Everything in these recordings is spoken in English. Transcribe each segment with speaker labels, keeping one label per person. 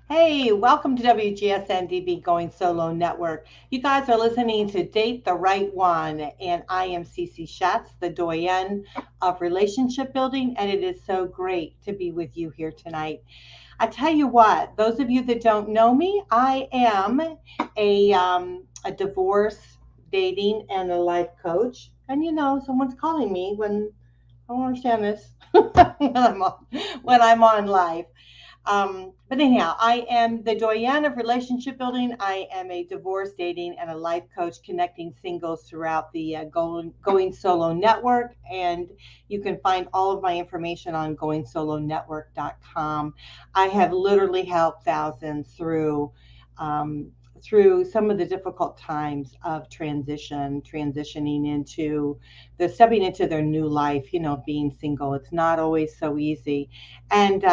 Speaker 1: Hey, welcome to WGSN-DB Going Solo Network. You guys are listening to Date the Right One, and I am Cece Shatz, the Doyenne of relationship building, and it is so great to be with you here tonight. I tell you what, those of you that don't know me, I am a divorce, dating, and a life coach. And someone's calling me when I don't understand this when I'm on live. But anyhow, I am the Doyenne of relationship building. I am a divorce, dating, and a life coach connecting singles throughout the Going Solo Network. And you can find all of my information on goingsolonetwork.com. I have literally helped thousands um, through some of the difficult times of transitioning into the stepping into their new life. Being single, it's not always so easy, and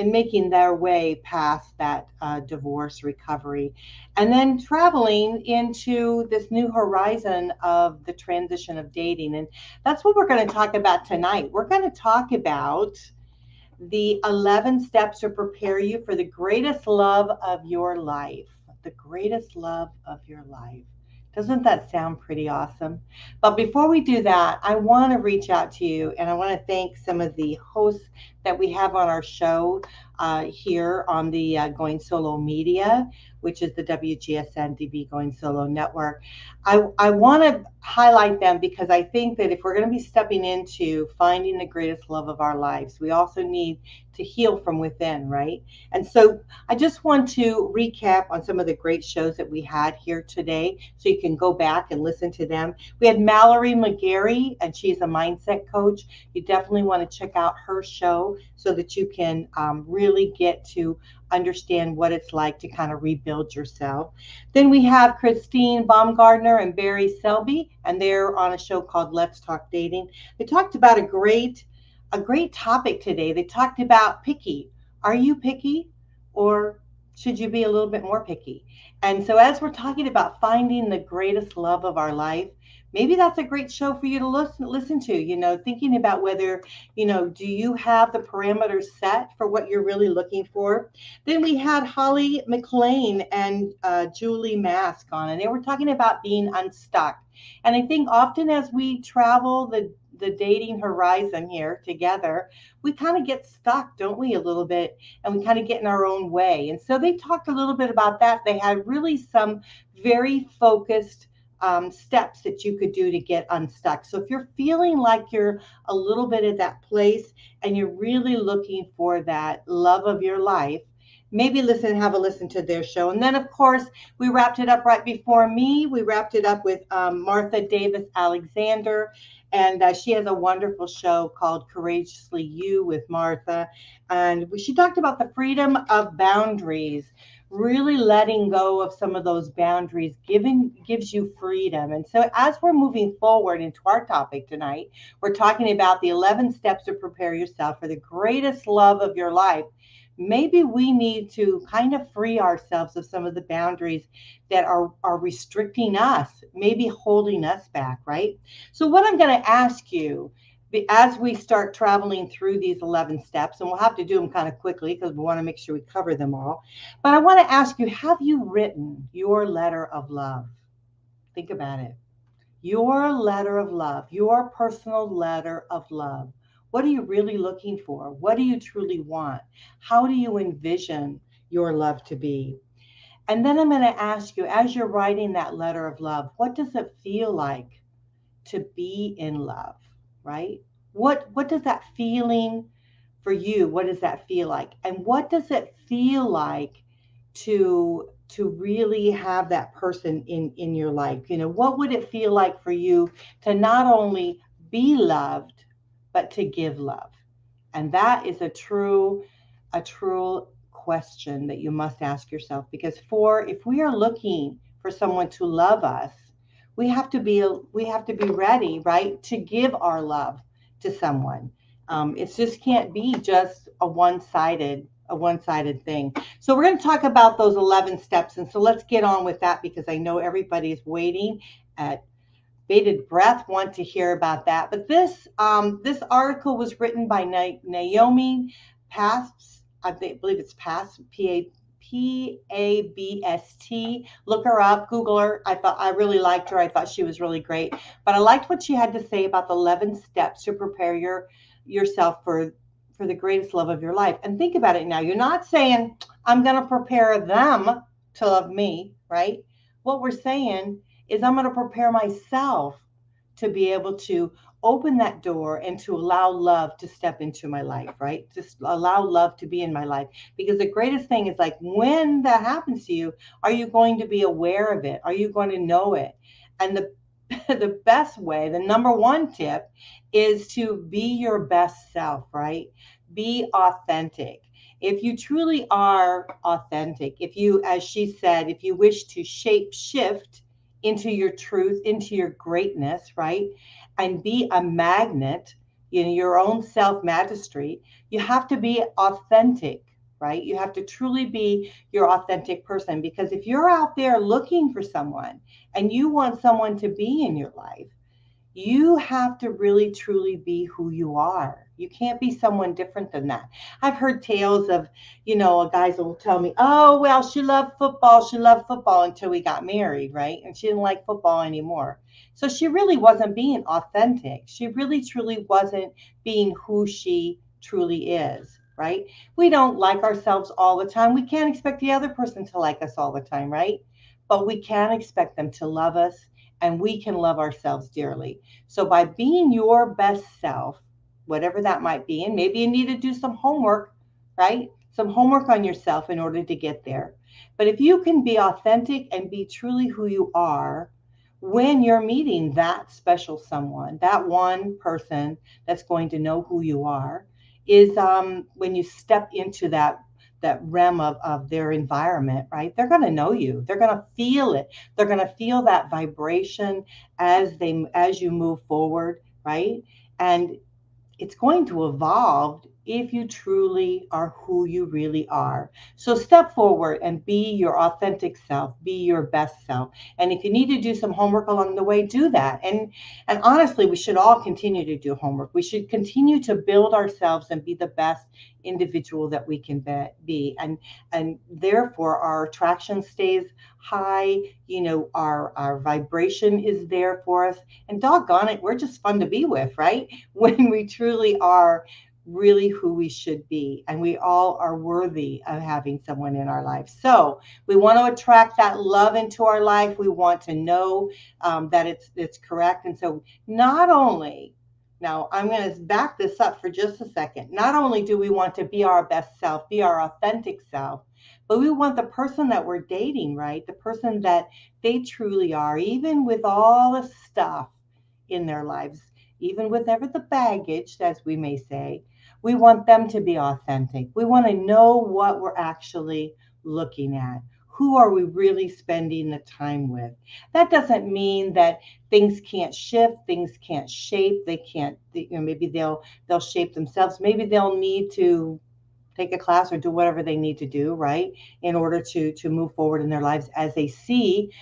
Speaker 1: making their way past that divorce recovery, and then traveling into this new horizon of the transition of dating. And that's what we're going to talk about tonight. We're going to talk about the 11 steps to prepare you for the greatest love of your life. The greatest love of your life. Doesn't that sound pretty awesome? But before we do that, I want to reach out to you, and I want to thank some of the hosts that we have on our show here on the Going Solo Media, which is the WGSN-DB Going Solo Network. I want to highlight them because I think that if we're going to be stepping into finding the greatest love of our lives, we also need to heal from within, right? And so I just want to recap on some of the great shows that we had here today so you can go back and listen to them. We had Mallory McGarry, and she's a mindset coach. You definitely want to check out her show so that you can really get to understand what it's like to kind of rebuild yourself. Then we have Christine Baumgardner and Barry Selby, and they're on a show called Let's Talk Dating. They talked about a great topic today. They talked about picky. Are you picky, or should you be a little bit more picky? And so as we're talking about finding the greatest love of our life, maybe that's a great show for you to listen to, thinking about whether, do you have the parameters set for what you're really looking for? Then we had Holly McLean and Julie Mask on, and they were talking about being unstuck. And I think often as we travel the dating horizon here together, we kind of get stuck, don't we, a little bit, and we kind of get in our own way. And so they talked a little bit about that. They had really some very focused steps that you could do to get unstuck. So if you're feeling like you're a little bit at that place and you're really looking for that love of your life, maybe have a listen to their show. And then, of course, we wrapped it up right before me. We wrapped it up with Martha Davis Alexander, and she has a wonderful show called Courageously You with Martha. And she talked about the freedom of boundaries, really letting go of some of those boundaries gives you freedom. And so as we're moving forward into our topic tonight, we're talking about the 11 steps to prepare yourself for the greatest love of your life. Maybe we need to kind of free ourselves of some of the boundaries that are restricting us, maybe holding us back, right? So what I'm going to ask you as we start traveling through these 11 steps, and we'll have to do them kind of quickly because we want to make sure we cover them all. But I want to ask you, have you written your letter of love? Think about it. Your letter of love, your personal letter of love. What are you really looking for? What do you truly want? How do you envision your love to be? And then I'm going to ask you, as you're writing that letter of love, what does it feel like to be in love, right? What does that feeling for you? What does that feel like? And what does it feel like to really have that person in your life? What would it feel like for you to not only be loved, but to give love? And that is a true question that you must ask yourself, because if we are looking for someone to love us, we have to be ready, right, to give our love to someone. It just can't be just a one-sided thing. So we're going to talk about those 11 steps, and so let's get on with that because I know everybody's waiting at bated breath, want to hear about that. But this article was written by Naomi Pabst. I believe it's Pabst, Pabst. Look her up, Google her. I really liked her. I thought she was really great. But I liked what she had to say about the 11 steps to prepare yourself for the greatest love of your life. And think about it now. You're not saying I'm going to prepare them to love me, right? What we're saying is I'm going to prepare myself to be able to open that door and to allow love to step into my life, right? Just allow love to be in my life. Because the greatest thing is, like, when that happens to you, are you going to be aware of it? Are you going to know it? And the the best way, the number one tip, is to be your best self, right? Be authentic. If you truly are authentic, if you, as she said, if you wish to shape shift into your truth, into your greatness, right? And be a magnet in your own self mastery, you have to be authentic, right? You have to truly be your authentic person. Because if you're out there looking for someone and you want someone to be in your life, you have to really truly be who you are. You can't be someone different than that. I've heard tales of, guys will tell me, oh, well, she loved football. She loved football until we got married, right? And she didn't like football anymore. So she really wasn't being authentic. She really, truly wasn't being who she truly is, right? We don't like ourselves all the time. We can't expect the other person to like us all the time, right? But we can expect them to love us, and we can love ourselves dearly. So by being your best self, whatever that might be, and maybe you need to do some homework, right? Some homework on yourself in order to get there. But if you can be authentic and be truly who you are, when you're meeting that special someone, that one person that's going to know who you are, is when you step into that realm of their environment, right? They're going to know you. They're going to feel it. They're going to feel that vibration as you move forward, right? And it's going to evolve if you truly are who you really are. So step forward and be your authentic self, be your best self. And if you need to do some homework along the way, do that. And honestly, we should all continue to do homework. We should continue to build ourselves and be the best individual that we can be. And therefore our attraction stays high, our vibration is there for us. And doggone it, we're just fun to be with, right? When we truly are really who we should be, and we all are worthy of having someone in our life. So we want to attract that love into our life. We want to know that it's correct. And so not only, now I'm going to back this up for just a second, not only do we want to be our best self, be our authentic self, but we want the person that we're dating, right? The person that they truly are, even with all the stuff in their lives, even with ever the baggage, as we may say, we want them to be authentic. We want to know what we're actually looking at. Who are we really spending the time with? That doesn't mean that things can't shift, things can't shape, they can't, maybe they'll shape themselves. Maybe they'll need to take a class or do whatever they need to do, right, in order to move forward in their lives as they see.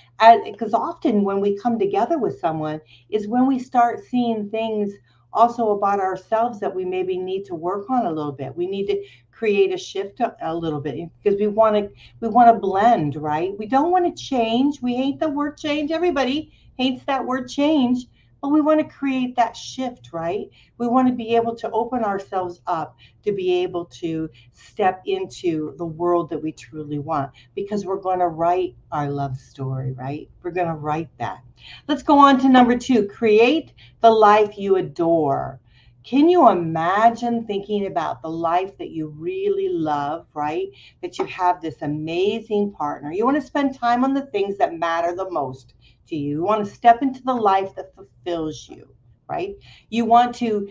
Speaker 1: Because often when we come together with someone is when we start seeing things also about ourselves that we maybe need to work on a little bit. We need to create a shift a little bit, because we want to blend, right? We don't want to change. We hate the word change. Everybody hates that word change. But we want to create that shift, right? We want to be able to open ourselves up to be able to step into the world that we truly want, because we're going to write our love story, right? We're going to write that. Let's go on to number 2. Create the life you adore. Can you imagine thinking about the life that you really love, right? That you have this amazing partner. You want to spend time on the things that matter the most to you. You want to step into the life that fulfills you, right? You want to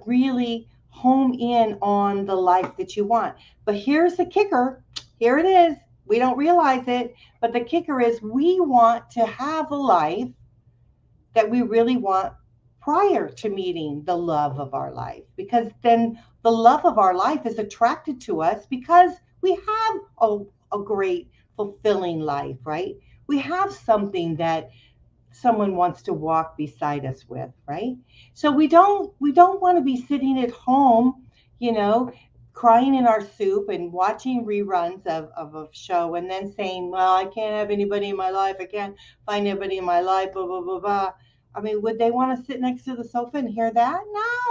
Speaker 1: really home in on the life that you want. But here's the kicker. Here it is. We don't realize it, but the kicker is we want to have a life that we really want prior to meeting the love of our life, because then the love of our life is attracted to us because we have a great fulfilling life, right? We have something that someone wants to walk beside us with, right? So we don't want to be sitting at home, crying in our soup and watching reruns of a show and then saying, well, I can't have anybody in my life. I can't find anybody in my life, blah, blah, blah, blah. I mean, would they want to sit next to the sofa and hear that?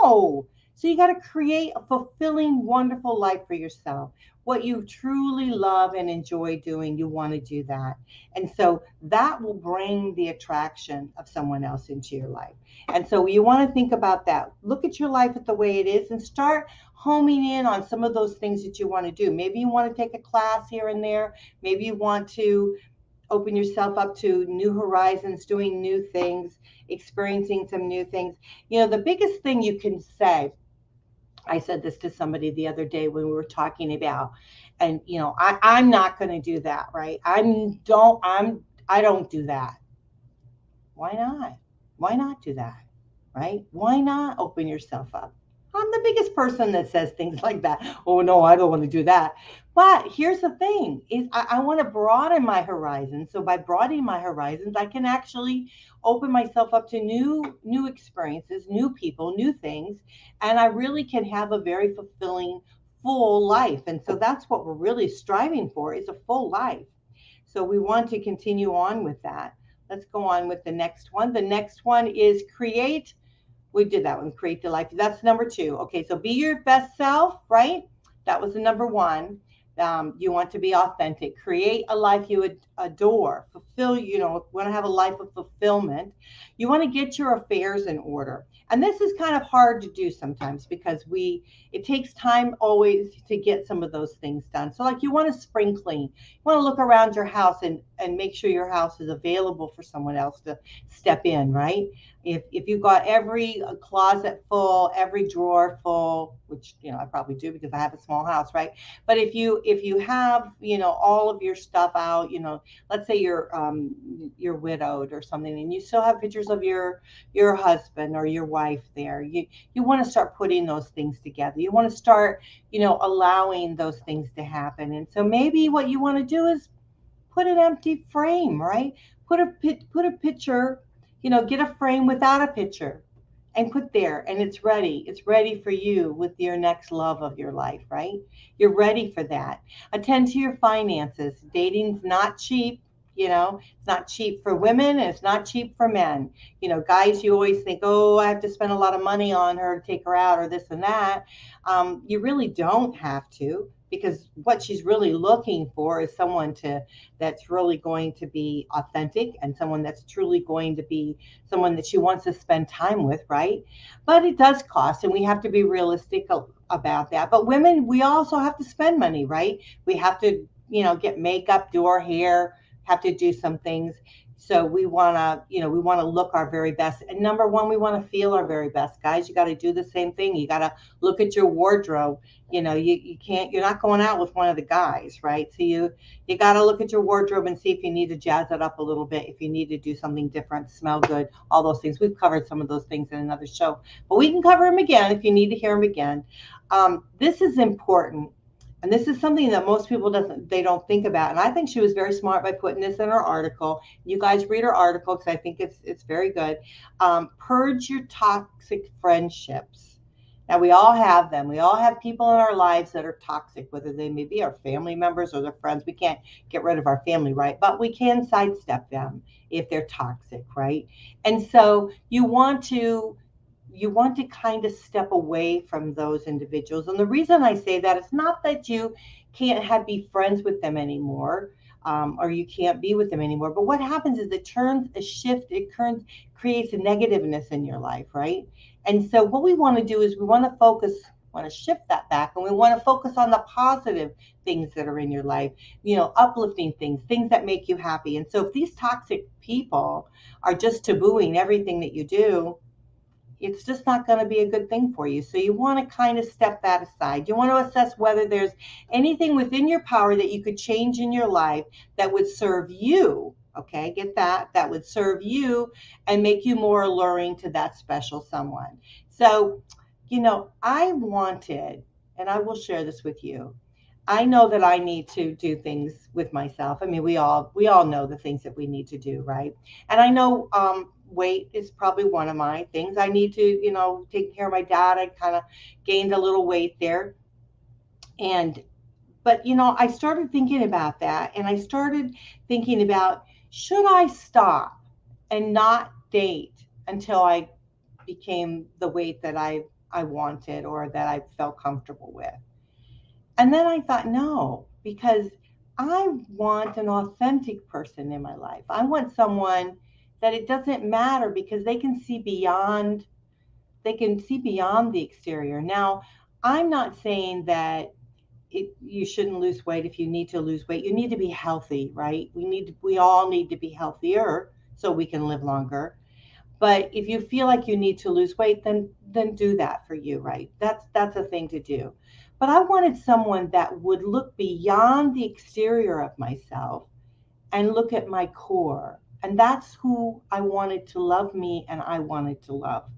Speaker 1: No. So you got to create a fulfilling, wonderful life for yourself. What you truly love and enjoy doing, you want to do that. And so that will bring the attraction of someone else into your life. And so you want to think about that. Look at your life at the way it is and start homing in on some of those things that you want to do. Maybe you want to take a class here and there. Maybe you want to open yourself up to new horizons, doing new things, experiencing some new things. The biggest thing you can say, I said this to somebody the other day when we were talking about, and I'm not going to do that, right? I don't do that. Why not? Why not do that? Right? Why not open yourself up? I'm the biggest person that says things like that. Oh no, I don't want to do that. But here's the thing is I want to broaden my horizons. So by broadening my horizons, I can actually open myself up to new experiences, new people, new things, and I really can have a very fulfilling full life. And so that's what we're really striving for is a full life. So we want to continue on with that. Let's go on with the next one. The next one is create. We did that one, create the life. That's number 2. Okay, so be your best self, right? That was the number 1. You want to be authentic. Create a life you adore. Fulfill, want to have a life of fulfillment. You want to get your affairs in order. And this is kind of hard to do sometimes because it takes time always to get some of those things done. So like you want to spring clean. You want to look around your house and make sure your house is available for someone else to step in, right? If you've got every closet full, every drawer full, which I probably do because I have a small house, right? But if you have all of your stuff out, let's say you're widowed or something, and you still have pictures of your husband or your wife there, you want to start putting those things together. You want to start allowing those things to happen. And so maybe what you want to do is put an empty frame, right? Put a picture, get a frame without a picture and put there, and it's ready. It's ready for you with your next love of your life, right? You're ready for that. Attend to your finances. Dating's not cheap. It's not cheap for women and it's not cheap for men. Guys, you always think, oh, I have to spend a lot of money on her to take her out or this and that. You really don't have to, because what she's really looking for is someone that's really going to be authentic and someone that's truly going to be someone that she wants to spend time with, right? But it does cost, and we have to be realistic about that. But women, we also have to spend money, right? We have to, get makeup, do our hair, have to do some things. So we want to look our very best. And number 1, we want to feel our very best. Guys, you got to do the same thing. You got to look at your wardrobe. You can't, you're not going out with one of the guys, right? So you got to look at your wardrobe and see if you need to jazz it up a little bit, if you need to do something different, smell good, all those things. We've covered some of those things in another show, but we can cover them again if you need to hear them again. This is important. And this is something that most people don't think about. And I think she was very smart by putting this in her article. You guys read her article because I think it's very good. Purge your toxic friendships. Now, we all have them. We all have people in our lives that are toxic, whether they may be our family members or their friends. We can't get rid of our family, right? But we can sidestep them if they're toxic, right? And so you want to kind of step away from those individuals. And the reason I say that is not that you can't be friends with them anymore, or you can't be with them anymore. But what happens is it creates a negativeness in your life, right? And so what we want to do is we want to shift that back, and we want to focus on the positive things that are in your life, uplifting things that make you happy. And so if these toxic people are just tabooing everything that you do, it's just not going to be a good thing for you. So you want to kind of step that aside. You want to assess whether there's anything within your power that you could change in your life that would serve you. Okay, get that? That would serve you and make you more alluring to that special someone. So, I wanted, and I will share this with you, I know that I need to do things with myself. I mean, we all know the things that we need to do, right? And I know weight is probably one of my things. I need to, take care of my dad. I kind of gained a little weight there. And but I started thinking about that, and I started thinking about, should I stop and not date until I became the weight that I wanted or that I felt comfortable with. And then I thought, no, because I want an authentic person in my life. I want someone that it doesn't matter, because they can see beyond the exterior. Now, I'm not saying that you shouldn't lose weight. If you need to lose weight, you need to be healthy, right? We all need to be healthier so we can live longer. But if you feel like you need to lose weight, then do that for you, right? That's a thing to do. But I wanted someone that would look beyond the exterior of myself and look at my core. And that's who I wanted to love me, and I wanted to love.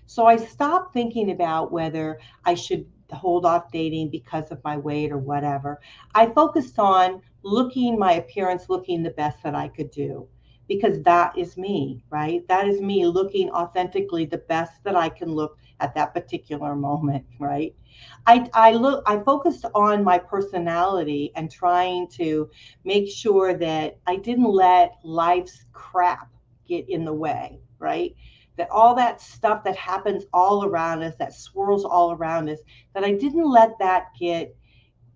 Speaker 1: So I stopped thinking about whether I should hold off dating because of my weight or whatever. I focused on my appearance looking the best that I could do, because that is me, right? That is me looking authentically the best that I can look at that particular moment, right? I focused on my personality and trying to make sure that I didn't let life's crap get in the way, right? That all that stuff that happens all around us, that swirls all around us, that I didn't let that get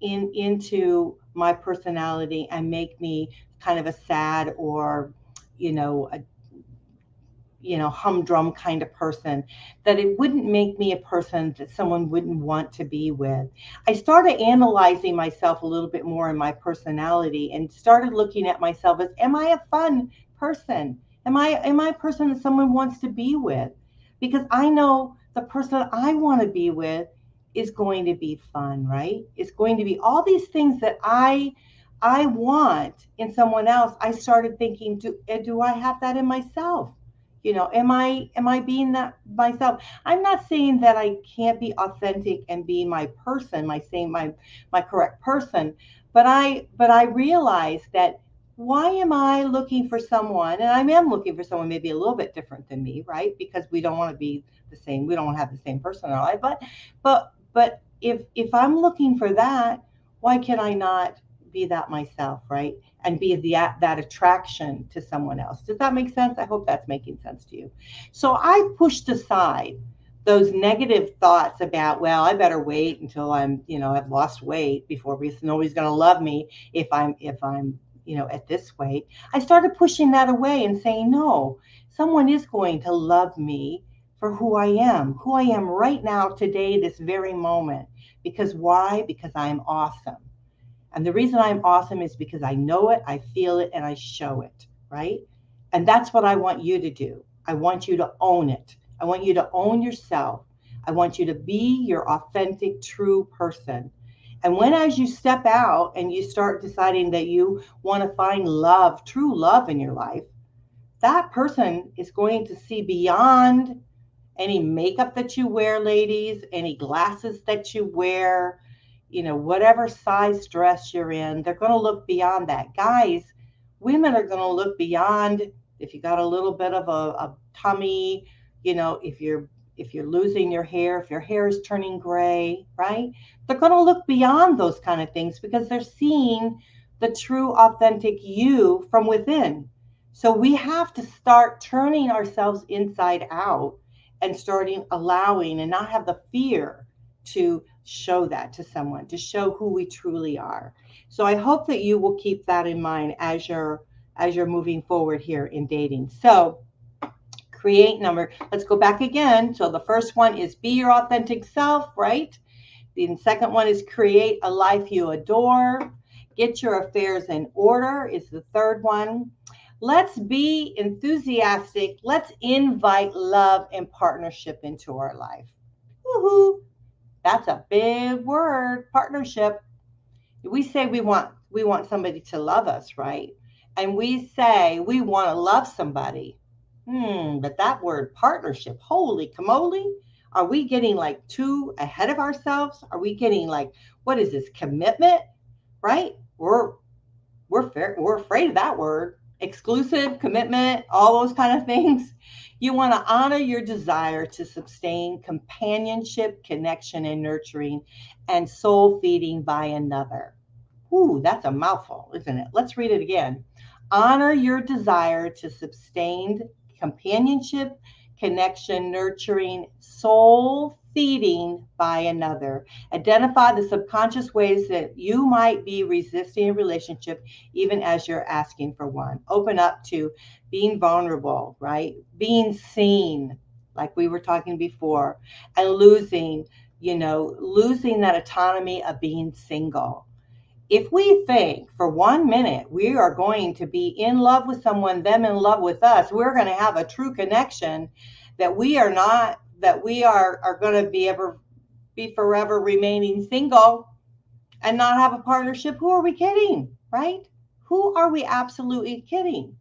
Speaker 1: into my personality and make me kind of a sad or, a humdrum kind of person, that it wouldn't make me a person that someone wouldn't want to be with. I started analyzing myself a little bit more in my personality and started looking at myself as, am I a fun person? Am I a person that someone wants to be with? Because I know the person I want to be with is going to be fun, right? It's going to be all these things that I want in someone else. I started thinking, do I have that in myself? Am I being that myself? I'm not saying that I can't be authentic and be my person, my correct person, but I realize that, why am I looking for someone? And I am looking for someone maybe a little bit different than me, right? Because we don't want to be the same. We don't want to have the same person in our life. But if I'm looking for that, why can I not be that myself, right? And be that attraction to someone else. Does that make sense? I hope that's making sense to you. So I pushed aside those negative thoughts about, well, I better wait until I've lost weight before, because nobody's going to love me if I'm at this weight. I started pushing that away and saying, no, someone is going to love me for who I am right now, today, this very moment. Because why? Because I'm awesome. And the reason I'm awesome is because I know it, I feel it, and I show it, right? And that's what I want you to do. I want you to own it. I want you to own yourself. I want you to be your authentic, true person. And as you step out and you start deciding that you want to find love, true love in your life, that person is going to see beyond any makeup that you wear, ladies, any glasses that you wear, whatever size dress you're in. They're going to look beyond that. Guys, women are going to look beyond if you got a little bit of a tummy, if you're losing your hair, if your hair is turning gray, right? They're going to look beyond those kind of things, because they're seeing the true, authentic you from within. So we have to start turning ourselves inside out and starting allowing, and not have the fear to show that to someone, to show who we truly are. So I hope that you will keep that in mind as you're moving forward here in dating. So let's go back again. So the first one is be your authentic self, right? The second one is create a life you adore. Get your affairs in order is the third one. Let's be enthusiastic. Let's invite love and partnership into our life. Woohoo! That's a big word, partnership. We say we want somebody to love us, right? And we say we want to love somebody. But that word partnership, holy camole, are we getting like too ahead of ourselves? Are we getting like, what is this, commitment, right? We're afraid of that word. exclusive, commitment, all those kind of things. You want to honor your desire to sustain companionship, connection, and nurturing, and soul feeding by another. Ooh, that's a mouthful, isn't it? Let's read it again. Honor your desire to sustain companionship, connection, nurturing, soul feeding by another. Identify the subconscious ways that you might be resisting a relationship even as you're asking for one. Open up to being vulnerable, right? Being seen, like we were talking before, and losing that autonomy of being single. If we think for 1 minute we are going to be in love with someone, them in love with us, we're going to have a true connection, that we are not, that we are going to be forever remaining single and not have a partnership, who are we kidding, right? Who are we absolutely kidding?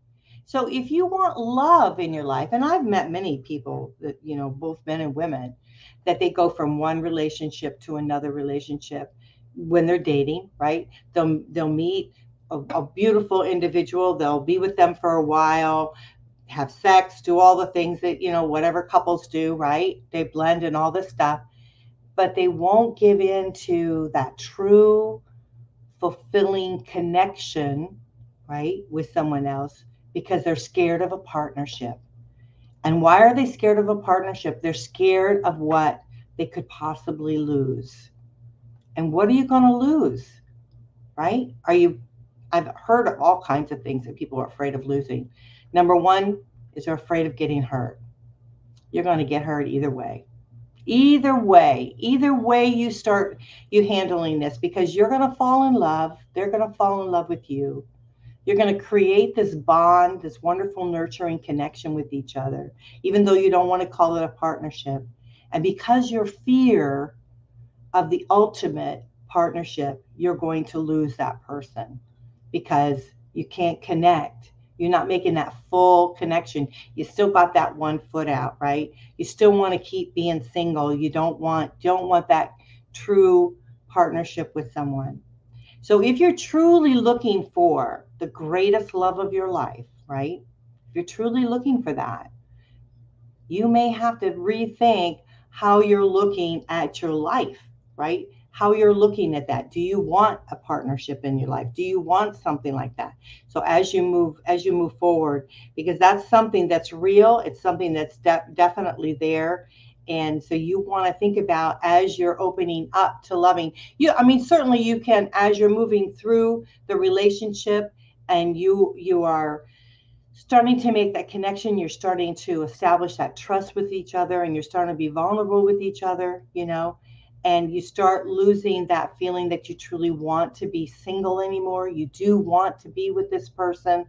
Speaker 1: So if you want love in your life, and I've met many people that, both men and women, that they go from one relationship to another relationship when they're dating, right? They'll meet a beautiful individual, they'll be with them for a while, have sex, do all the things that, whatever couples do, right? They blend and all this stuff, but they won't give in to that true fulfilling connection, right, with someone else, because they're scared of a partnership. And why are they scared of a partnership? They're scared of what they could possibly lose. And what are you going to lose, right? I've heard of all kinds of things that people are afraid of losing. Number one is they're afraid of getting hurt. You're going to get hurt either way. Either way you handling this, because you're going to fall in love. They're going to fall in love with you. You're going to create this bond, this wonderful nurturing connection with each other, even though you don't want to call it a partnership. And because your fear of the ultimate partnership, you're going to lose that person because you can't connect. You're not making that full connection. You still got that 1 foot out, right? You still want to keep being single. You don't want that true partnership with someone. So if you're truly looking for the greatest love of your life, right? If you're truly looking for that, you may have to rethink how you're looking at your life, right? How you're looking at that. Do you want a partnership in your life? Do you want something like that? So as you move forward, because that's something that's real, it's something that's definitely there. And so you want to think about, as you're opening up to loving you, I mean, certainly you can, as you're moving through the relationship and you are starting to make that connection, you're starting to establish that trust with each other, and you're starting to be vulnerable with each other, and you start losing that feeling that you truly want to be single anymore. You do want to be with this person.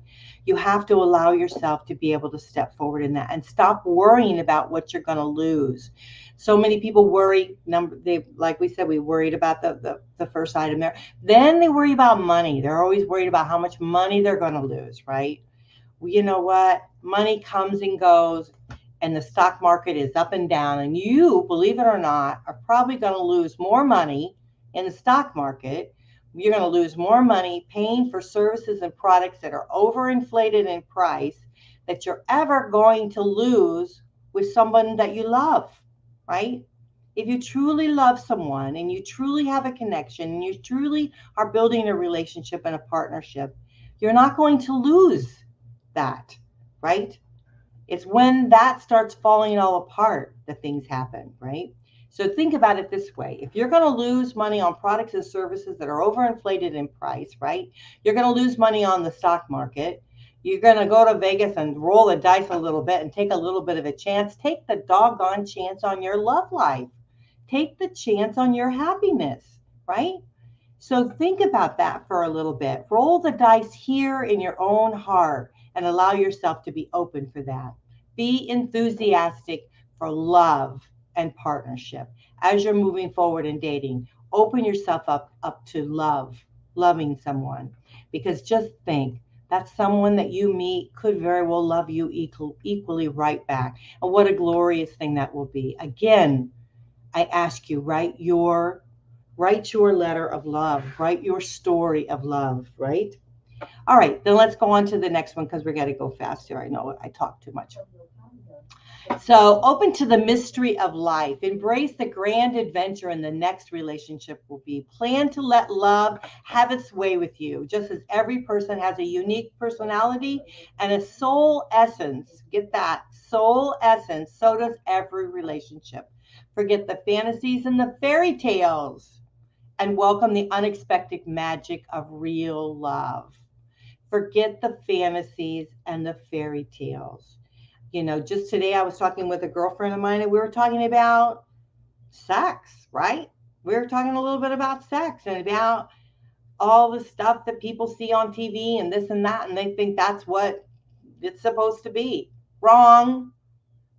Speaker 1: You have to allow yourself to be able to step forward in that and stop worrying about what you're going to lose. So many people worry. Like we said, we worried about the first item there. Then they worry about money. They're always worried about how much money they're going to lose, right? Well, you know what? Money comes and goes, and the stock market is up and down. And you, believe it or not, are probably going to lose more money in the stock market. You're going to lose more money paying for services and products that are overinflated in price that you're ever going to lose with someone that you love, right? If you truly love someone and you truly have a connection and you truly are building a relationship and a partnership, you're not going to lose that, right? It's when that starts falling all apart that things happen, right? So think about it this way. If you're going to lose money on products and services that are overinflated in price, right? You're going to lose money on the stock market. You're going to go to Vegas and roll the dice a little bit and take a little bit of a chance. Take the doggone chance on your love life. Take the chance on your happiness, right? So think about that for a little bit. Roll the dice here in your own heart and allow yourself to be open for that. Be enthusiastic for love and partnership. As you're moving forward in dating, open yourself up to loving someone. Because just think, that someone that you meet could very well love you equally right back. And what a glorious thing that will be. Again, I ask you, write your letter of love, write your story of love, right? All right, then let's go on to the next one because we got to go faster. I know I talk too much. So, open to the mystery of life. Embrace the grand adventure in the next relationship will be. Plan to let love have its way with you, just as every person has a unique personality and a soul essence. Get that? Soul essence. So does every relationship. Forget the fantasies and the fairy tales and welcome the unexpected magic of real love. Forget the fantasies and the fairy tales. Just today I was talking with a girlfriend of mine and we were talking about sex, right? We were talking a little bit about sex and about all the stuff that people see on TV and this and that, and they think that's what it's supposed to be. Wrong,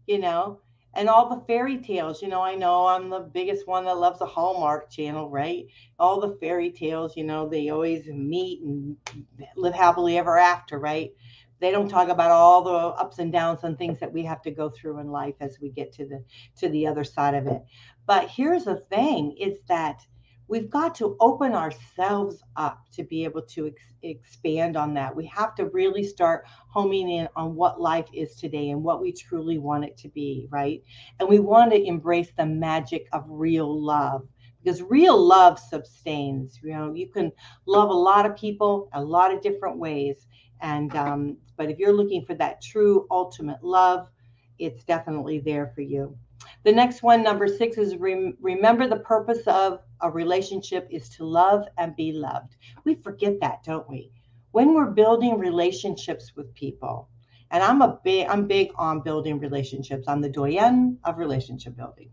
Speaker 1: you know, and all the fairy tales. I know I'm the biggest one that loves the Hallmark Channel, right? All the fairy tales, they always meet and live happily ever after, right? They don't talk about all the ups and downs and things that we have to go through in life as we get to the other side of it. But here's the thing, is that we've got to open ourselves up to be able to expand on that. We have to really start homing in on what life is today and what we truly want it to be, right? And we want to embrace the magic of real love, because real love sustains. You can love a lot of people a lot of different ways, and but if you're looking for that true ultimate love, it's definitely there for you. The next one, number 6, is remember the purpose of a relationship is to love and be loved. We forget that, don't we? When we're building relationships with people, and I'm big on building relationships. I'm the Doyenne of relationship building.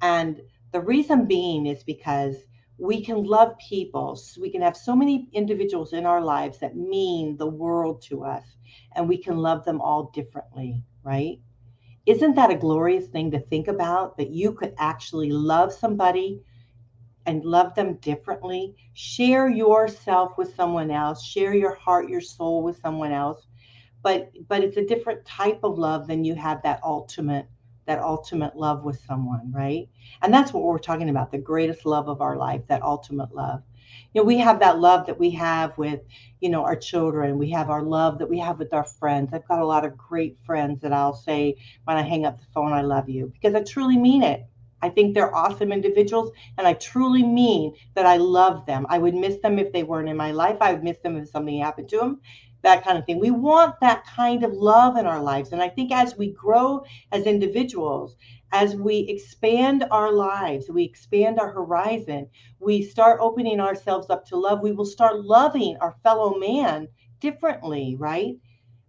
Speaker 1: And the reason being is because we can love people. So we can have so many individuals in our lives that mean the world to us, and we can love them all differently, right? Isn't that a glorious thing to think about, that you could actually love somebody and love them differently? Share yourself with someone else, share your heart, your soul with someone else, but it's a different type of love than you have that ultimate love with someone, right? And that's what we're talking about, the greatest love of our life, that ultimate love. We have that love that we have with, our children. We have our love that we have with our friends. I've got a lot of great friends that I'll say when I hang up the phone, I love you, because I truly mean it. I think they're awesome individuals, and I truly mean that I love them. I would miss them if they weren't in my life. I would miss them if something happened to them, that kind of thing. We want that kind of love in our lives. And I think as we grow as individuals, as we expand our lives, we expand our horizon, we start opening ourselves up to love, we will start loving our fellow man differently, right?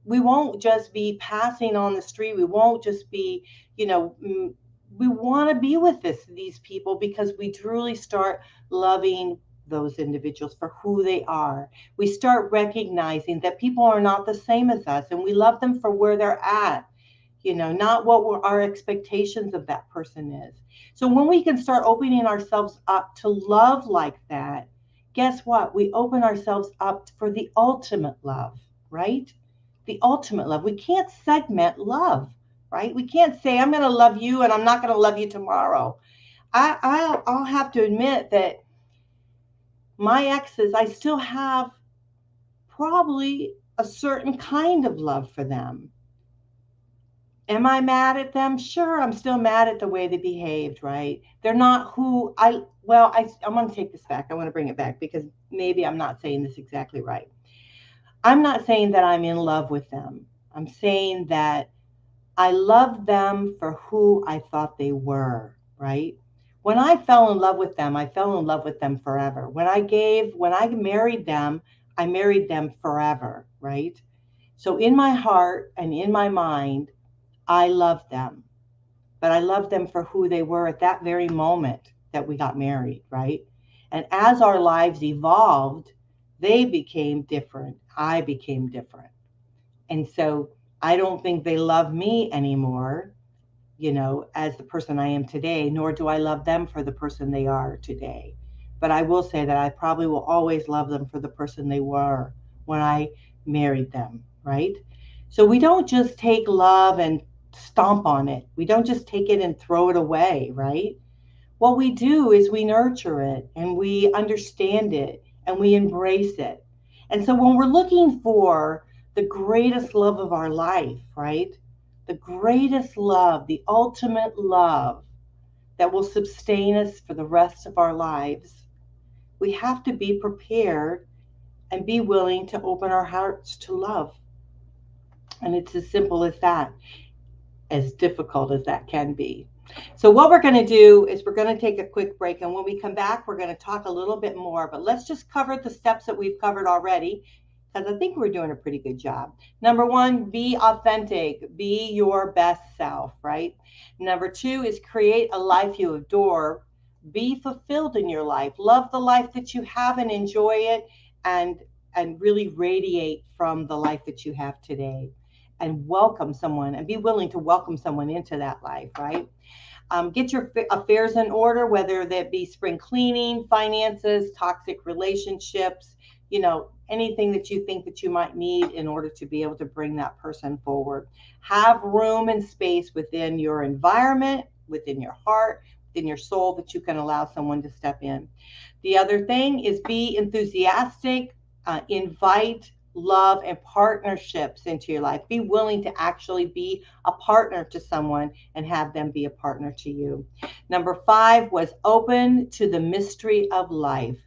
Speaker 1: We won't just be passing on the street. We won't just be, we want to be with these people because we truly start loving those individuals for who they are. We start recognizing that people are not the same as us, and we love them for where they're at, not what our expectations of that person is. So when we can start opening ourselves up to love like that, guess what? We open ourselves up for the ultimate love, right? The ultimate love. We can't segment love, right? We can't say, I'm going to love you and I'm not going to love you tomorrow. I'll have to admit that my exes, I still have probably a certain kind of love for them. Am I mad at them? Sure, I'm still mad at the way they behaved, right? They're not who I want to take this back. I want to bring it back because maybe I'm not saying this exactly right. I'm not saying that I'm in love with them. I'm saying that I love them for who I thought they were, right? When I fell in love with them, I fell in love with them forever. When I married them, I married them forever, right? So in my heart and in my mind, I love them, but I love them for who they were at that very moment that we got married, right? And as our lives evolved, they became different. I became different. And so I don't think they love me anymore, as the person I am today, nor do I love them for the person they are today. But I will say that I probably will always love them for the person they were when I married them, right? So we don't just take love and stomp on it. We don't just take it and throw it away, right? What we do is we nurture it and we understand it and we embrace it. And so when we're looking for the greatest love of our life, right? The greatest love, the ultimate love that will sustain us for the rest of our lives, we have to be prepared and be willing to open our hearts to love. And it's as simple as that, as difficult as that can be. So what we're going to do is we're going to take a quick break. And when we come back, we're going to talk a little bit more. But let's just cover the steps that we've covered already, because I think we're doing a pretty good job. Number one, be authentic. Be your best self, right? Number two is create a life you adore. Be fulfilled in your life. Love the life that you have and enjoy it, and really radiate from the life that you have today. And welcome someone, and be willing to welcome someone into that life, right? Get your affairs in order, whether that be spring cleaning, finances, toxic relationships, anything that you think that you might need in order to be able to bring that person forward. Have room and space within your environment, within your heart, within your soul, that you can allow someone to step in. The other thing is be enthusiastic, invite love and partnerships into your life. Be willing to actually be a partner to someone and have them be a partner to you. Number 5 was open to the mystery of life.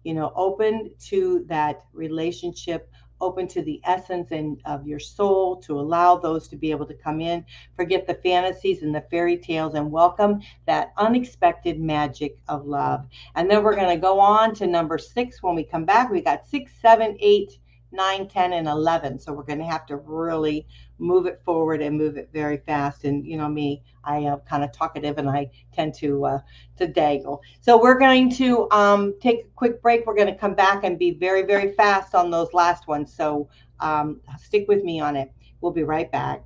Speaker 1: Open to that relationship, open to the essence of your soul, to allow those to be able to come in. Forget the fantasies and the fairy tales and welcome that unexpected magic of love. And then we're going to go on to number 6 when we come back. We got 6, 7, 8, 9, 10, and 11. So we're going to have to really move it forward and move it very fast. And me, I am kind of talkative and I tend to dangle. So we're going to take a quick break. We're going to come back and be very, very fast on those last ones. So stick with me on it. We'll be right back.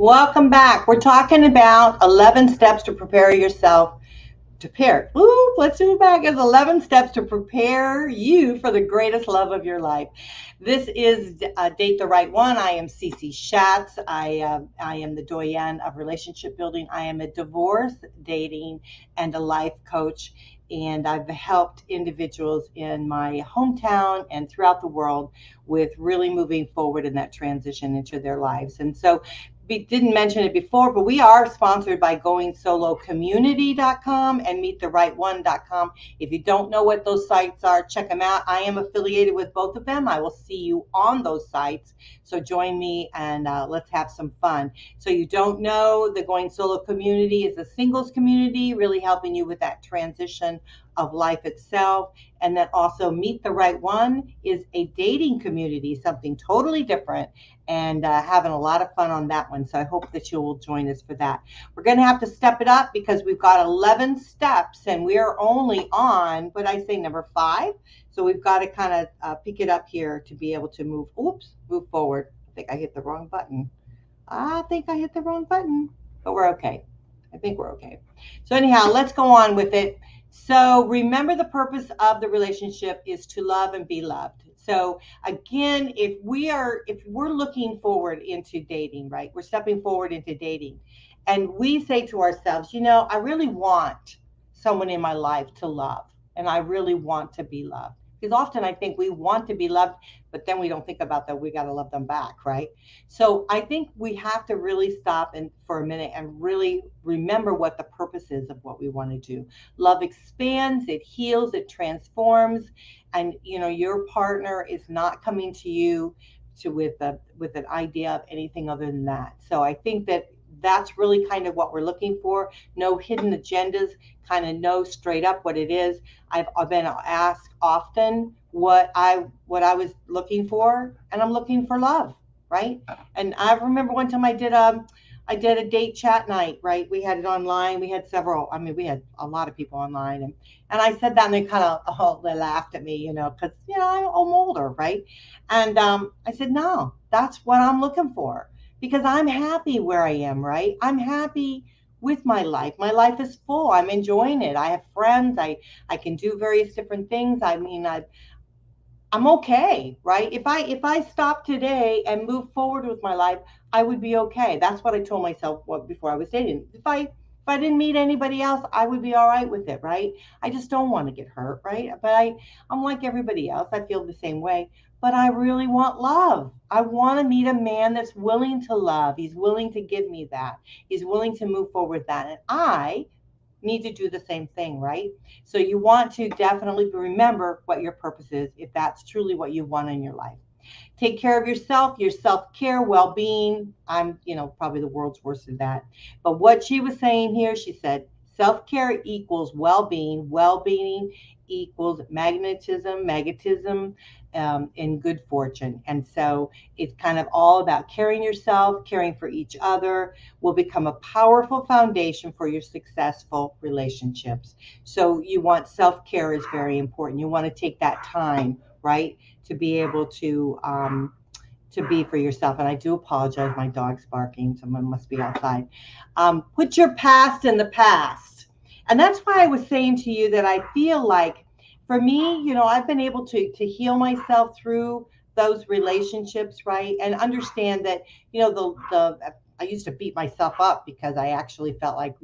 Speaker 1: Welcome back. We're talking about 11 steps to prepare yourself let's do it back. It's 11 steps to prepare you for the greatest love of your life. This is Date the Right One. I am Cece Shatz. I am the Doyenne of relationship building. I am a divorce, dating, and a life coach. And I've helped individuals in my hometown and throughout the world with really moving forward in that transition into their lives. And so we didn't mention it before, but we are sponsored by goingsolocommunity.com and meettheright1.com. If you don't know what those sites are, check them out. I am affiliated with both of them. I will see you on those sites. So join me and let's have some fun. So you don't know, the Going Solo community is a singles community, really helping you with that transition of life itself. And then also Meet the Right One is a dating community, something totally different, and having a lot of fun on that one. So I hope that you will join us for that. We're going to have to step it up because we've got 11 steps and we are only on, what I say, number 5. So we've got to kind of pick it up here to be able to move forward. I think I hit the wrong button. But we're okay. I think we're okay. So anyhow, let's go on with it. So remember, the purpose of the relationship is to love and be loved. So again, if we're looking forward into dating, right? We're stepping forward into dating, and we say to ourselves, I really want someone in my life to love, and I really want to be loved. Because often I think we want to be loved, but then we don't think about that we got to love them back, right? So I think we have to really stop and for a minute and really remember what the purpose is of what we want to do. Love expands, it heals, it transforms, and your partner is not coming to you with an idea of anything other than that. So I think that that's really kind of what we're looking for. No hidden agendas, kind of know straight up what it is. I've been asked often what I was looking for, and I'm looking for love, right? And I remember one time I did a date chat night, right? We had it online. We had several. I mean, we had a lot of people online, and I said that, and they kind of they laughed at me, because I'm older, right? And I said, no, that's what I'm looking for, because I'm happy where I am, right? I'm happy with my life. My life is full. I'm enjoying it. I have friends. I can do various different things. I mean, I'm okay, right? If I stop today and move forward with my life, I would be okay. That's what I told myself before I was dating. If I didn't meet anybody else, I would be all right with it, right? I just don't want to get hurt, right? But I'm like everybody else. I feel the same way. But I really want love. I want to meet a man that's willing to love. He's willing to give me that. He's willing to move forward with that. And I need to do the same thing, right? So you want to definitely remember what your purpose is if that's truly what you want in your life. Take care of yourself, your self-care, well-being. I'm, probably the world's worst at that. But what she was saying here, she said, self-care equals well-being, well-being equals magnetism, and good fortune. And so it's kind of all about caring yourself, caring for each other will become a powerful foundation for your successful relationships. So you want self-care is very important. You want to take that time, right, to be able to be for yourself. And I do apologize, my dog's barking, someone must be outside. Put your past in the past. And that's why I was saying to you that I feel like, for me, I've been able to heal myself through those relationships, right? And understand that, the I used to beat myself up because I actually felt like,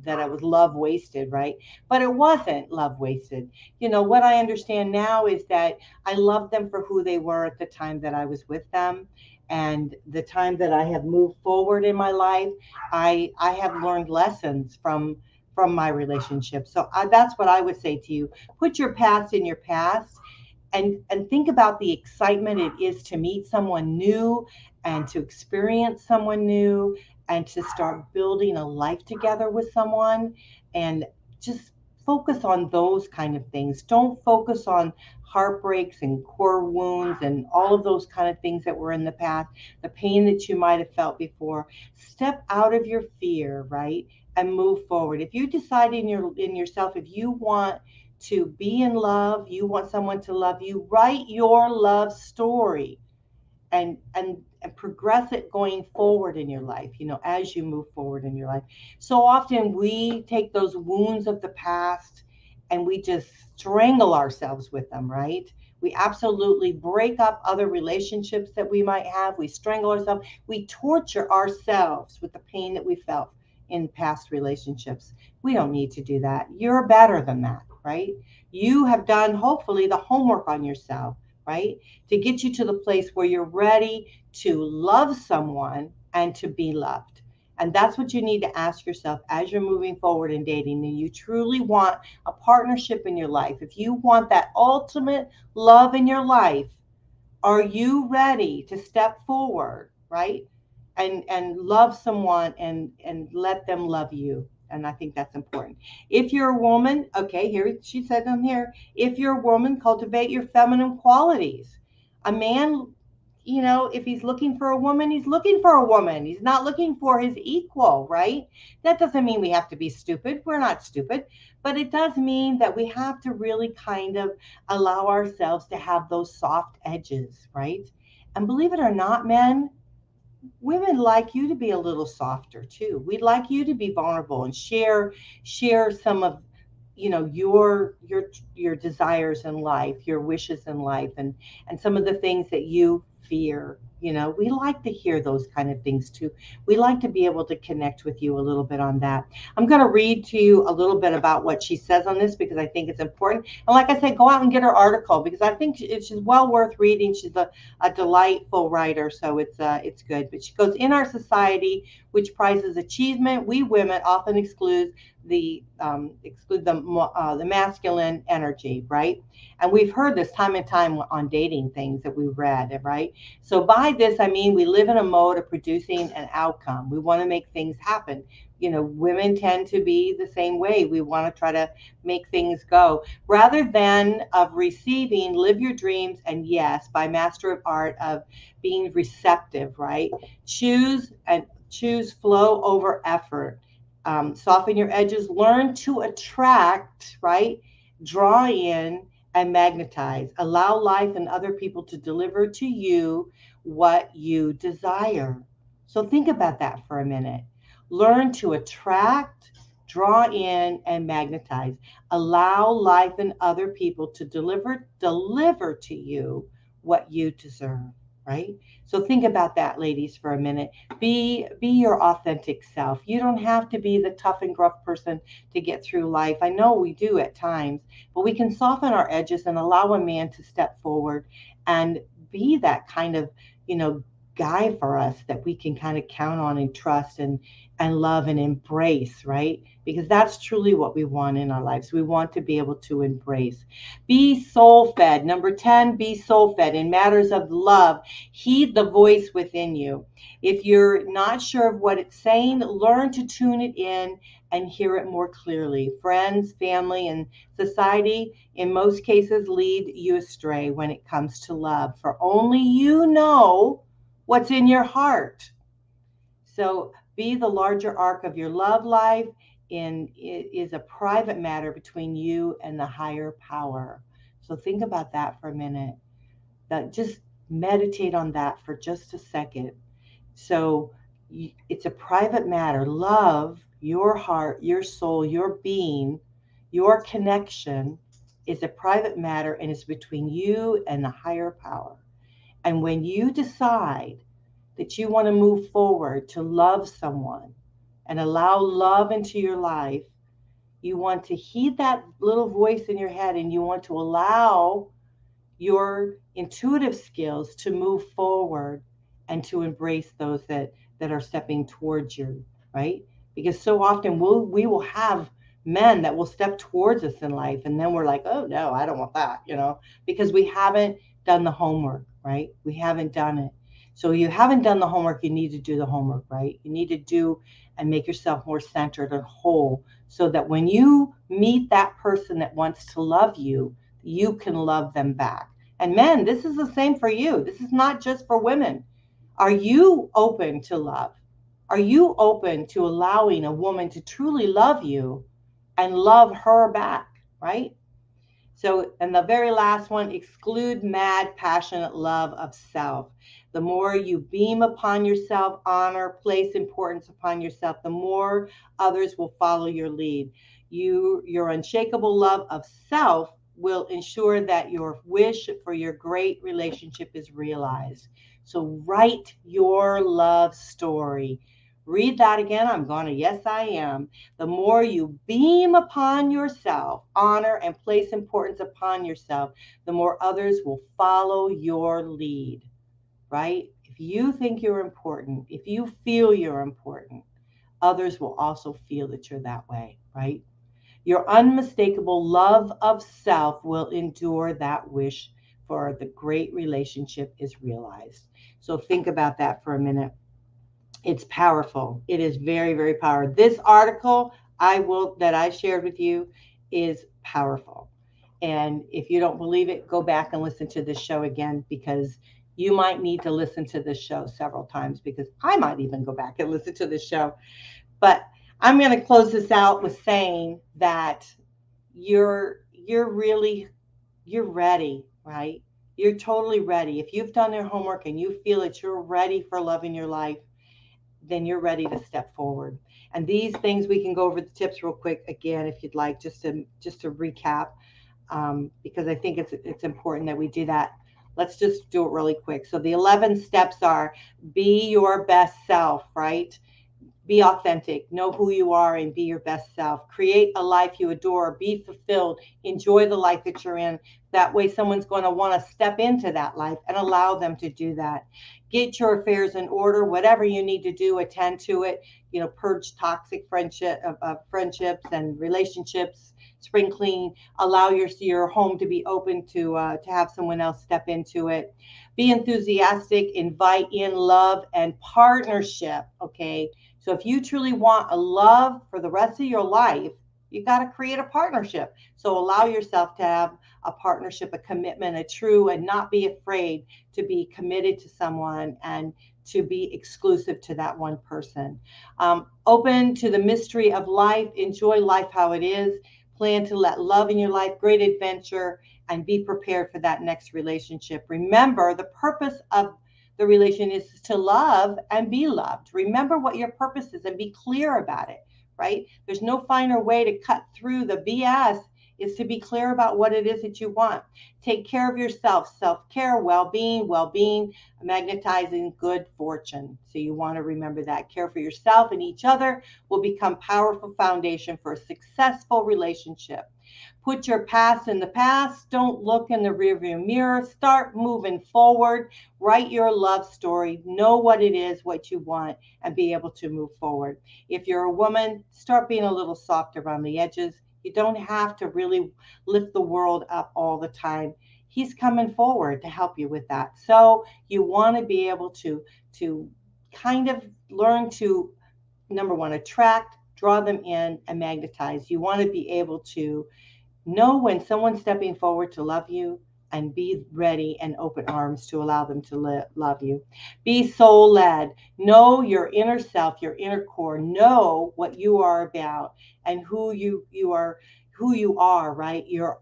Speaker 1: that I was love wasted, right? But it wasn't love wasted. What I understand now is that I loved them for who they were at the time that I was with them. And the time that I have moved forward in my life, I have learned lessons from my relationship. So that's what I would say to you. Put your past in your past, and think about the excitement it is to meet someone new and to experience someone new and to start building a life together with someone, and just focus on those kind of things. Don't focus on heartbreaks and core wounds and all of those kind of things that were in the past, the pain that you might have felt before. Step out of your fear, right? And move forward. If you decide in yourself, if you want to be in love, you want someone to love you, write your love story and progress it going forward in your life, as you move forward in your life. So often we take those wounds of the past and we just strangle ourselves with them, right? We absolutely break up other relationships that we might have. We strangle ourselves. We torture ourselves with the pain that we felt in past relationships. We don't need to do that. You're better than that, right? You have done, hopefully, the homework on yourself, right? To get you to the place where you're ready to love someone and to be loved. And that's what you need to ask yourself as you're moving forward in dating. And you truly want a partnership in your life. If you want that ultimate love in your life, are you ready to step forward, right? And love someone and let them love you. And I think that's important. If you're a woman, okay, here she said on here, if you're a woman, cultivate your feminine qualities. A man, if he's looking for a woman, he's looking for a woman. He's not looking for his equal, right? That doesn't mean we have to be stupid. We're not stupid. But it does mean that we have to really kind of allow ourselves to have those soft edges, right? And believe it or not, men, women like you to be a little softer too. We'd like you to be vulnerable and share some of, your desires in life, your wishes in life, and some of the things that you fear. We like to hear those kind of things too. We like to be able to connect with you a little bit on that. I'm going to read to you a little bit about what she says on this because I think it's important. And like I said, go out and get her article because I think she's well worth reading. She's a delightful writer, so it's good. But she goes, in our society, which prizes achievement, we women often exclude the masculine energy, right? And we've heard this time and time on dating things that we read, right? So by this, I mean we live in a mode of producing an outcome. We want to make things happen. Women tend to be the same way. We want to try to make things go rather than of receiving. Live your dreams, and yes, by master of art of being receptive, right? Choose flow over effort. Soften your edges, learn to attract, right? Draw in and magnetize. Allow life and other people to deliver to you what you desire. So think about that for a minute. Learn to attract, draw in, and magnetize. Allow life and other people to deliver to you what you deserve, right? So think about that, ladies, for a minute. Be your authentic self. You don't have to be the tough and gruff person to get through life. I know we do at times, but we can soften our edges and allow a man to step forward and be that kind of, guy for us that we can kind of count on and trust and love and embrace, right? Because that's truly what we want in our lives. We want to be able to embrace. Be soul fed. Number 10, be soul fed in matters of love. Heed the voice within you. If you're not sure of what it's saying, learn to tune it in and hear it more clearly. Friends, family, and society, in most cases, lead you astray when it comes to love, for only you know what's in your heart. So be the larger arc of your love life. It is a private matter between you and the higher power. So think about that for a minute. That just meditate on that for just a second. So it's a private matter. Love, your heart, your soul, your being, your connection is a private matter and it's between you and the higher power. And when you decide that you want to move forward to love someone and allow love into your life, you want to heed that little voice in your head and you want to allow your intuitive skills to move forward and to embrace those that are stepping towards you, right? Because so often we will have men that will step towards us in life and then we're like, oh no, I don't want that, because we haven't done the homework, right? We haven't done it. So you haven't done the homework, you need to do the homework, right? You need to do and make yourself more centered and whole so that when you meet that person that wants to love you, you can love them back. And men, this is the same for you. This is not just for women. Are you open to love? Are you open to allowing a woman to truly love you and love her back, right? So, and the very last one, exclude mad, passionate love of self. The more you beam upon yourself, honor, place importance upon yourself, the more others will follow your lead. Your unshakable love of self will ensure that your wish for your great relationship is realized. So write your love story. Read that again. I'm going to, yes, I am. The more you beam upon yourself, honor, and place importance upon yourself, the more others will follow your lead, right? If you think you're important, if you feel you're important, others will also feel that you're that way, right? Your unmistakable love of self will endure that wish for the great relationship is realized. So think about that for a minute. It's powerful. It is very, very powerful. This article that I shared with you is powerful. And if you don't believe it, go back and listen to this show again because you might need to listen to this show several times because I might even go back and listen to this show. But I'm going to close this out with saying that you're ready, right? You're totally ready. If you've done your homework and you feel that you're ready for love in your life, then you're ready to step forward. And these things, we can go over the tips real quick again if you'd like, just to recap, because I think it's important that we do that. Let's just do it really quick. So the 11 steps are: be your best self, right? Be authentic, know who you are, and be your best self. Create a life you adore, be fulfilled, enjoy the life that you're in. That way, someone's going to want to step into that life and allow them to do that. Get your affairs in order, whatever you need to do, attend to it. Purge toxic friendships and relationships. Spring clean. Allow your home to be open to have someone else step into it. Be enthusiastic. Invite in love and partnership. Okay, so if you truly want a love for the rest of your life, you got to create a partnership. So allow yourself to have a partnership, a commitment, a true, and not be afraid to be committed to someone and to be exclusive to that one person. Open to the mystery of life. Enjoy life how it is. Plan to let love in your life, great adventure, and be prepared for that next relationship. Remember, the purpose of the relation is to love and be loved. Remember what your purpose is and be clear about it, right? There's no finer way to cut through the BS is to be clear about what it is that you want. Take care of yourself, self-care, well-being, magnetizing good fortune. So you want to remember that. Care for yourself and each other will become powerful foundation for a successful relationship. Put your past in the past. Don't look in the rearview mirror. Start moving forward. Write your love story. Know what it is, what you want, and be able to move forward. If you're a woman, start being a little soft around the edges. You don't have to really lift the world up all the time. He's coming forward to help you with that. So you want to be able to kind of learn to, number one, attract, draw them in, and magnetize. You want to be able to know when someone's stepping forward to love you and be ready and open arms to allow them to love you. Be soul led. Know your inner self, your inner core. Know what you are about and who you are, right? Your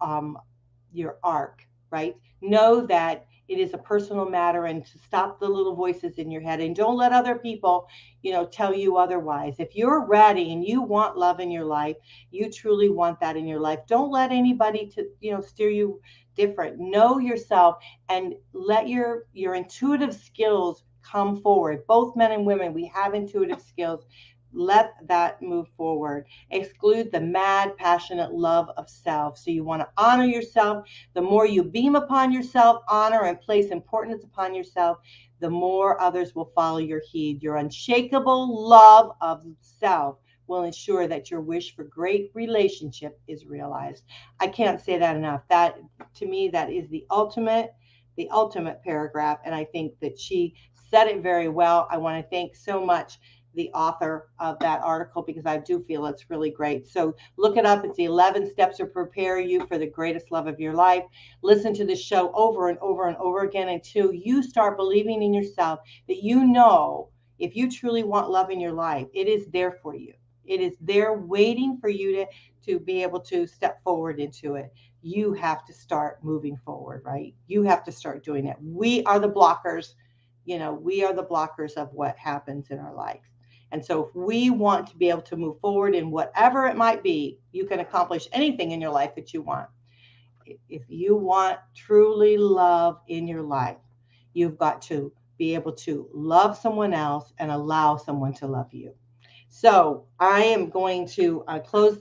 Speaker 1: arc, right? Know that it is a personal matter and to stop the little voices in your head and don't let other people, tell you otherwise. If you're ready and you want love in your life, you truly want that in your life. Don't let anybody steer you different. Know yourself and let your intuitive skills come forward. Both men and women, we have intuitive skills. Let that move forward. Exclude the mad, passionate love of self. So you want to honor yourself. The more you beam upon yourself, honor and place importance upon yourself, the more others will follow your heed. Your unshakable love of self will ensure that your wish for great relationship is realized. I can't say that enough. That, to me, that is the ultimate paragraph. And I think that she said it very well. I want to thank so much the author of that article because I do feel it's really great. So look it up. It's the 11 steps to prepare you for the greatest love of your life. Listen to the show over and over and over again until you start believing in yourself that if you truly want love in your life, it is there for you. It is there waiting for you to be able to step forward into it. You have to start moving forward, right? You have to start doing it. We are the blockers. We are the blockers of what happens in our life. And so if we want to be able to move forward in whatever it might be, you can accomplish anything in your life that you want. If you want truly love in your life, you've got to be able to love someone else and allow someone to love you. So I am going to close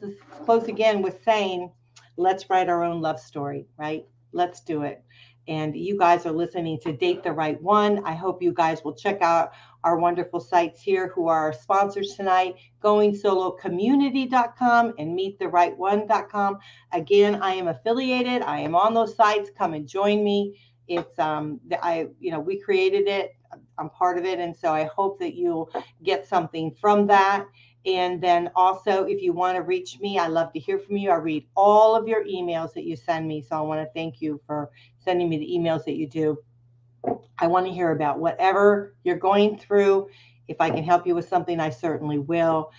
Speaker 1: again with saying, let's write our own love story, right? Let's do it. And you guys are listening to Date the Right One. I hope you guys will check out our wonderful sites here who are our sponsors tonight, goingsolocommunity.com and meettherightone.com. Again, I am affiliated. I am on those sites. Come and join me. It's we created it. I'm part of it. And so I hope that you'll get something from that. And then also, if you want to reach me, I love to hear from you. I read all of your emails that you send me. So I want to thank you for sending me the emails that you do. I want to hear about whatever you're going through. If I can help you with something, I certainly will.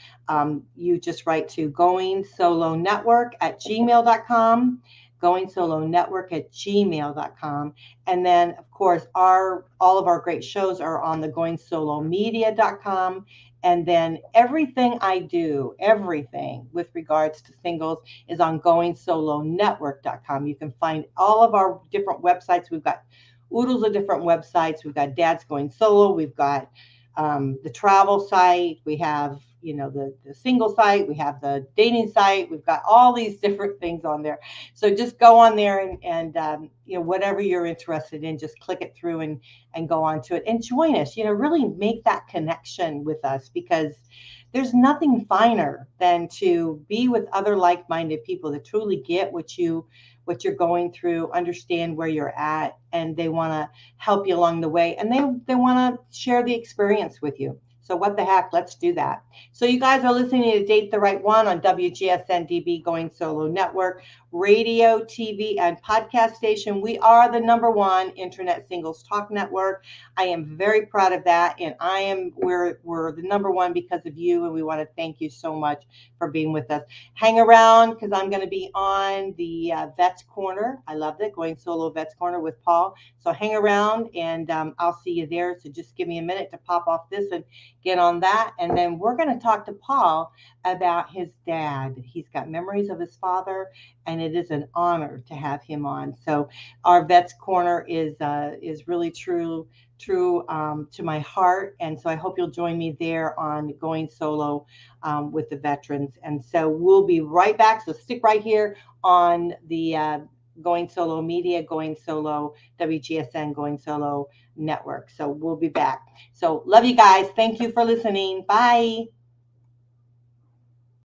Speaker 1: You just write to goingsolonetwork@gmail.com. goingsolonetwork@gmail.com. And then, of course, all of our great shows are on the goingsolomedia.com. And then everything I do, everything with regards to singles is on goingsolonetwork.com. You can find all of our different websites. We've got oodles of different websites. We've got Dad's Going Solo. We've got the travel site. We have, the single site. We have the dating site. We've got all these different things on there. So just go on there and whatever you're interested in, just click it through and go on to it and join us. Really make that connection with us, because there's nothing finer than to be with other like-minded people that truly get what you're going through, understand where you're at, and they want to help you along the way, and they want to share the experience with you. So what the heck, let's do that. So you guys are listening to Date the Right One on WGSN-DB Going Solo Network, radio, TV, and podcast station. We are the #1 internet singles talk network. I am very proud of that, and we're the #1 because of you, and we want to thank you so much for being with us. Hang around, because I'm going to be on the Vets Corner. I loved it, Going Solo Vets Corner with Paul. So hang around, and I'll see you there. So just give me a minute to pop off this and get on that. And then we're going to talk to Paul about his dad. He's got memories of his father, and it is an honor to have him on. So our Vets Corner is really true to my heart. And so I hope you'll join me there on Going Solo with the veterans. And so we'll be right back. So stick right here on the Going Solo Media, Going Solo, WGSN, Going Solo Network. So we'll be back. So love you guys. Thank you for listening. Bye.